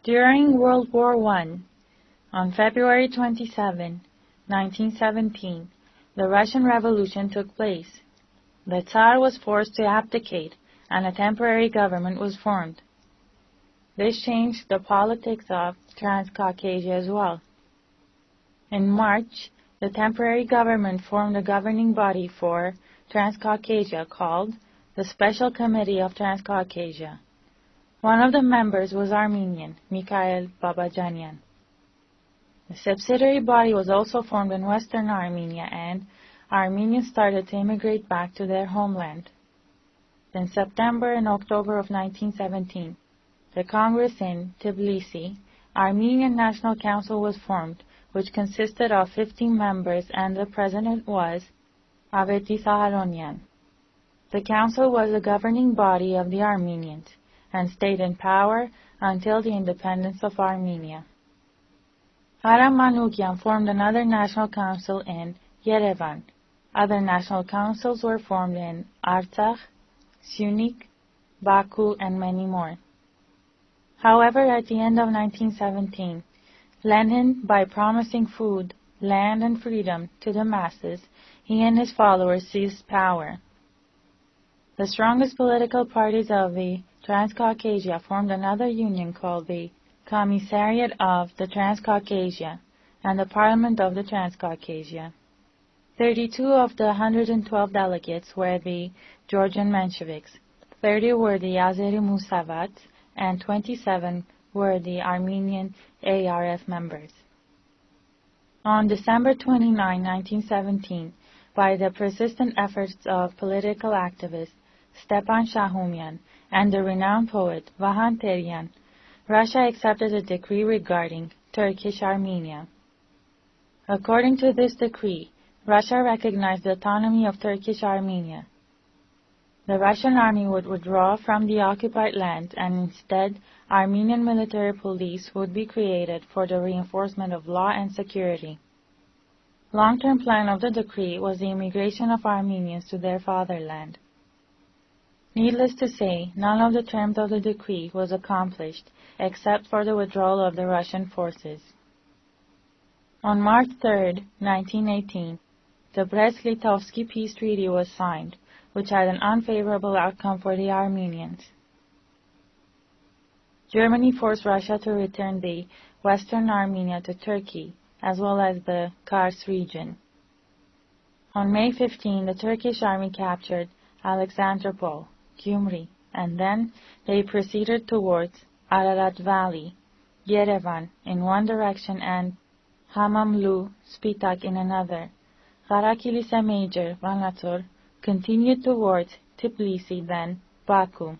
During World War I, on February 27, 1917, the Russian Revolution took place. The Tsar was forced to abdicate, and a temporary government was formed. This changed the politics of Transcaucasia as well. In March, the temporary government formed a governing body for Transcaucasia called the Special Committee of Transcaucasia. One of the members was Armenian, Mikhail Babajanian. A subsidiary body was also formed in Western Armenia, and Armenians started to immigrate back to their homeland. In September and October of 1917, the Congress in Tbilisi, Armenian National Council was formed, which consisted of 15 members, and the president was Aveti Saharonian. The council was the governing body of the Armenians and stayed in power until the independence of Armenia. Aram Manukyan formed another national council in Yerevan. Other national councils were formed in Artsakh, Syunik, Baku, and many more. However, at the end of 1917, Lenin, by promising food, land, and freedom to the masses, he and his followers seized power. The strongest political parties of the Transcaucasia formed another union called the Commissariat of the Transcaucasia and the Parliament of the Transcaucasia. 32 of the 112 delegates were the Georgian Mensheviks, 30 were the Azeri Musavats, and 27 were the Armenian ARF members. On December 29, 1917, by the persistent efforts of political activist Stepan Shahumian and the renowned poet Vahan Terian, Russia accepted a decree regarding Turkish Armenia. According to this decree, Russia recognized the autonomy of Turkish Armenia. The Russian army would withdraw from the occupied land, and instead Armenian military police would be created for the reinforcement of law and security. Long-term plan of the decree was the immigration of Armenians to their fatherland. Needless to say, none of the terms of the decree was accomplished, except for the withdrawal of the Russian forces. On March 3, 1918, the Brest-Litovsky Peace Treaty was signed, which had an unfavorable outcome for the Armenians. Germany forced Russia to return the Western Armenia to Turkey, as well as the Kars region. On May 15, the Turkish army captured Alexandropol, Gyumri, and then they proceeded towards Ararat Valley, Yerevan in one direction and Hamamlu, Spitak in another. Karakilisa Major, Vanator, continued towards Tbilisi, then Baku.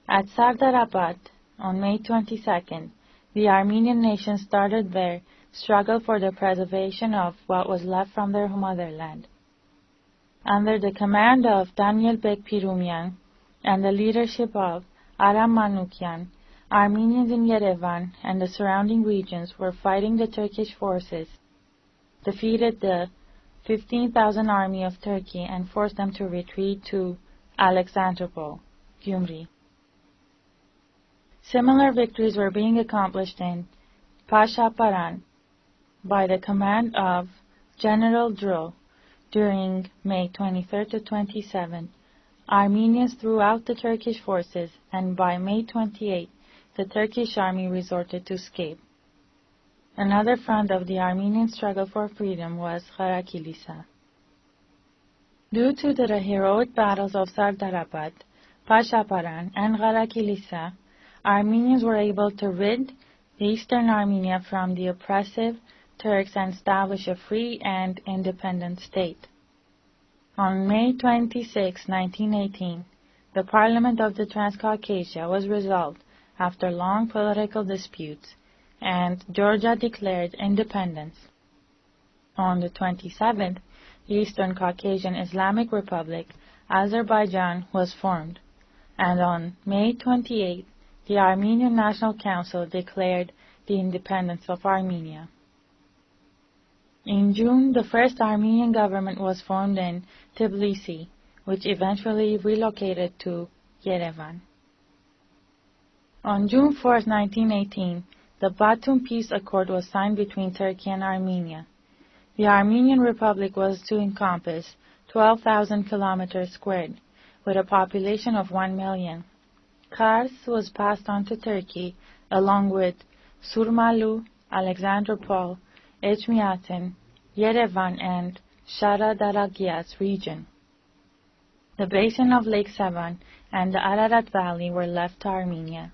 At Sardarabad, on May 22nd, the Armenian nation started their struggle for the preservation of what was left from their motherland. Under the command of Daniel Bek Pirumian and the leadership of Aram Manukyan, Armenians in Yerevan and the surrounding regions were fighting the Turkish forces, defeated the 15,000 army of Turkey, and forced them to retreat to Alexandropol, Gyumri. Similar victories were being accomplished in Pasha Paran by the command of General Dro. During May 23 to 27, Armenians threw out the Turkish forces, and by May 28, the Turkish army resorted to escape. Another front of the Armenian struggle for freedom was Karakilisa. Due to the heroic battles of Sardarabad, Pashaparan, and Karakilisa, Armenians were able to rid Eastern Armenia from the oppressive Turks and establish a free and independent state. On May 26, 1918, the Parliament of the Transcaucasia was dissolved after long political disputes, and Georgia declared independence. On the 27th, the Eastern Caucasian Islamic Republic, Azerbaijan, was formed, and on May 28, the Armenian National Council declared the independence of Armenia. In June, the first Armenian government was formed in Tbilisi, which eventually relocated to Yerevan. On June 4, 1918, the Batum Peace Accord was signed between Turkey and Armenia. The Armenian Republic was to encompass 12,000 kilometers squared, with a population of 1 million. Kars was passed on to Turkey, along with Surmalu, Alexandropol, Echmiadzin, Yerevan, and Shara-Daragias region. The basin of Lake Sevan and the Ararat Valley were left to Armenia.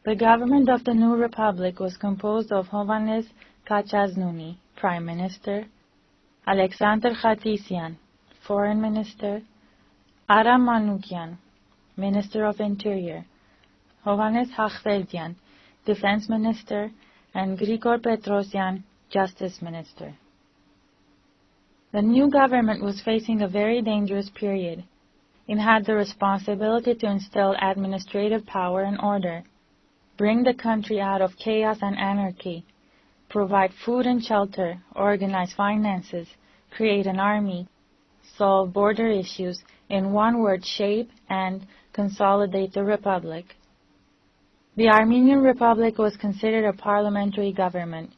The government of the new republic was composed of Hovhannes Kachaznuni, Prime Minister, Alexander Khatisyan, Foreign Minister, Aram Manukyan, Minister of Interior, Hovhannes Hakhverdian, Defense Minister, and Grigor Petrosyan, Justice Minister. The new government was facing a very dangerous period. It had the responsibility to instill administrative power and order, bring the country out of chaos and anarchy, provide food and shelter, organize finances, create an army, solve border issues, in one word, shape and consolidate the republic. The Armenian Republic was considered a parliamentary government,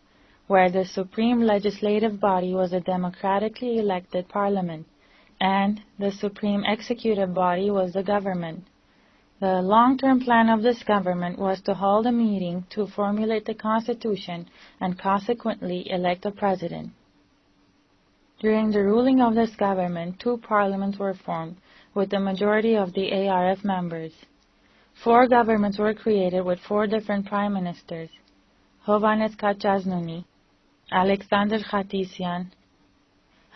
where the supreme legislative body was a democratically elected parliament, and the supreme executive body was the government. The long-term plan of this government was to hold a meeting to formulate the constitution and consequently elect a president. During the ruling of this government, 2 parliaments were formed with the majority of the ARF members. 4 governments were created with 4 different prime ministers: Hovhannes Kachaznuni, Alexander Khatisyan,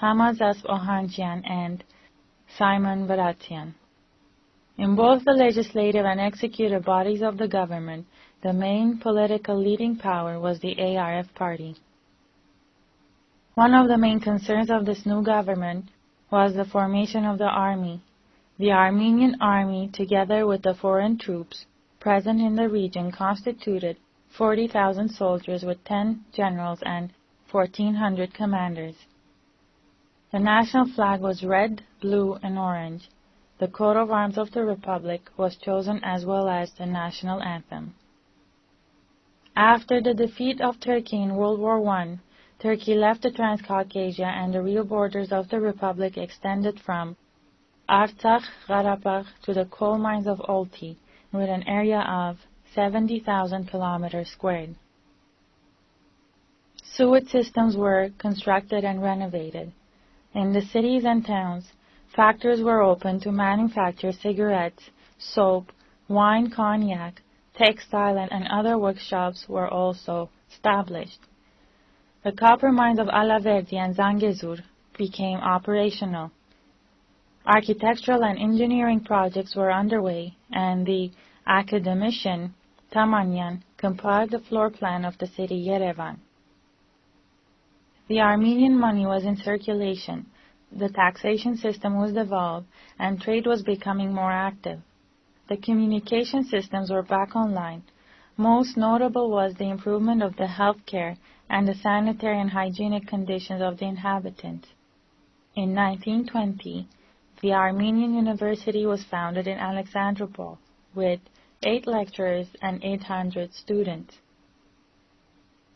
Hamazasp Ohanjian, and Simon Baratsian. In both the legislative and executive bodies of the government, the main political leading power was the ARF party. One of the main concerns of this new government was the formation of the army. The Armenian army, together with the foreign troops present in the region, constituted 40,000 soldiers with 10 generals and 1,400 commanders. The national flag was red, blue, and orange. The coat of arms of the Republic was chosen as well as the national anthem. After the defeat of Turkey in World War I, Turkey left the Transcaucasia, and the real borders of the Republic extended from Artsakh, Qarabakh to the coal mines of Olti, with an area of 70,000 kilometers squared. Sewage systems were constructed and renovated. In the cities and towns, factories were opened to manufacture cigarettes, soap, wine, cognac, textile, and other workshops were also established. The copper mines of Alaverdi and Zangezur became operational. Architectural and engineering projects were underway, and the academician Tamanyan compiled the floor plan of the city Yerevan. The Armenian money was in circulation, the taxation system was developed, and trade was becoming more active. The communication systems were back online. Most notable was the improvement of the health care and the sanitary and hygienic conditions of the inhabitants. In 1920, the Armenian University was founded in Alexandropol, with 8 lecturers and 800 students.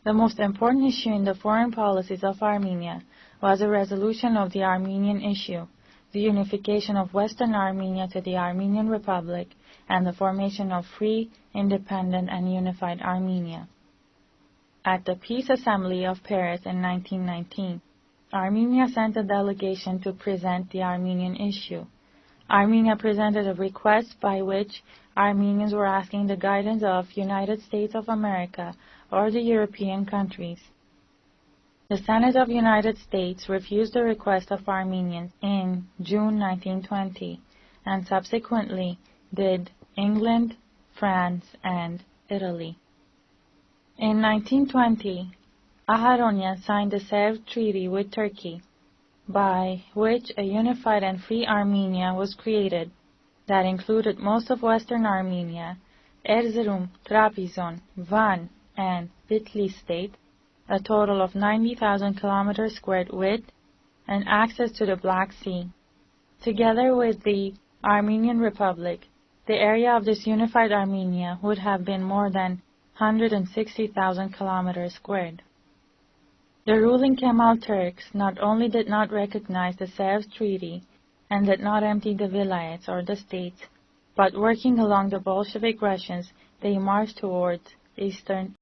The most important issue in the foreign policies of Armenia was a resolution of the Armenian issue, the unification of Western Armenia to the Armenian Republic, and the formation of free, independent, and unified Armenia. At the Peace Assembly of Paris in 1919, Armenia sent a delegation to present the Armenian issue. Armenia presented a request by which Armenians were asking the guidance of United States of America or the European countries. The Senate of United States refused the request of Armenians in June 1920, and subsequently did England, France, and Italy. In 1920, Aharonian signed the Sèvres Treaty with Turkey, by which a unified and free Armenia was created that included most of Western Armenia, Erzurum, Trabzon, Van, and Bitlis state, a total of 90,000 kilometers squared with, and access to the Black Sea. Together with the Armenian Republic, the area of this unified Armenia would have been more than 160,000 kilometers squared. The ruling Kemal Turks not only did not recognize the Sèvres Treaty and did not empty the vilayets or the states, but working along the Bolshevik Russians, they marched towards eastern